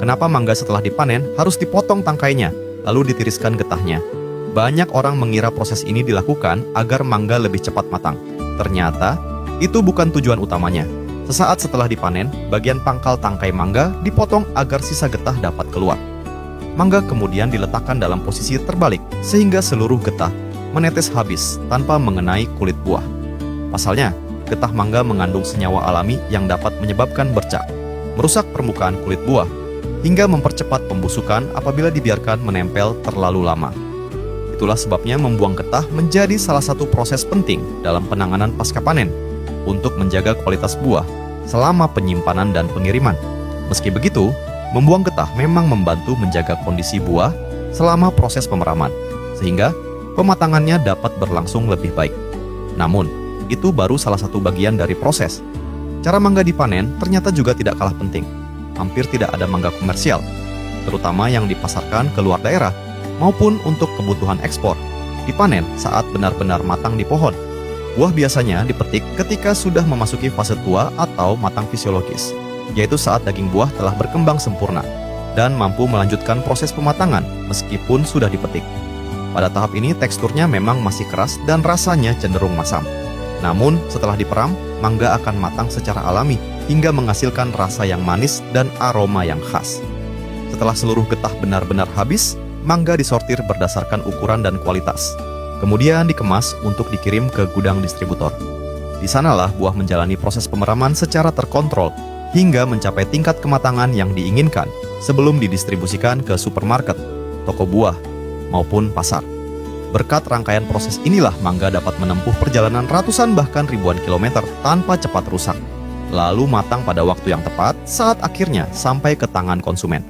Kenapa mangga setelah dipanen harus dipotong tangkainya, lalu ditiriskan getahnya? Banyak orang mengira proses ini dilakukan agar mangga lebih cepat matang. Ternyata, itu bukan tujuan utamanya. Sesaat setelah dipanen, bagian pangkal tangkai mangga dipotong agar sisa getah dapat keluar. Mangga kemudian diletakkan dalam posisi terbalik, sehingga seluruh getah menetes habis tanpa mengenai kulit buah. Pasalnya, getah mangga mengandung senyawa alami yang dapat menyebabkan bercak, merusak permukaan kulit buah, hingga mempercepat pembusukan apabila dibiarkan menempel terlalu lama. Itulah sebabnya membuang getah menjadi salah satu proses penting dalam penanganan pasca panen untuk menjaga kualitas buah selama penyimpanan dan pengiriman. Meski begitu, membuang getah memang membantu menjaga kondisi buah selama proses pemeraman, sehingga pematangannya dapat berlangsung lebih baik. Namun, itu baru salah satu bagian dari proses. Cara mangga dipanen ternyata juga tidak kalah penting. Hampir tidak ada mangga komersial, terutama yang dipasarkan ke luar daerah, maupun untuk kebutuhan ekspor, dipanen saat benar-benar matang di pohon. Buah biasanya dipetik ketika sudah memasuki fase tua atau matang fisiologis, yaitu saat daging buah telah berkembang sempurna dan mampu melanjutkan proses pematangan meskipun sudah dipetik. Pada tahap ini teksturnya memang masih keras dan rasanya cenderung masam. Namun setelah diperam, mangga akan matang secara alami hingga menghasilkan rasa yang manis dan aroma yang khas. Setelah seluruh getah benar-benar habis, mangga disortir berdasarkan ukuran dan kualitas. Kemudian dikemas untuk dikirim ke gudang distributor. Di sanalah buah menjalani proses pemeraman secara terkontrol hingga mencapai tingkat kematangan yang diinginkan sebelum didistribusikan ke supermarket, toko buah, maupun pasar. Berkat rangkaian proses inilah mangga dapat menempuh perjalanan ratusan bahkan ribuan kilometer tanpa cepat rusak, lalu matang pada waktu yang tepat saat akhirnya sampai ke tangan konsumen.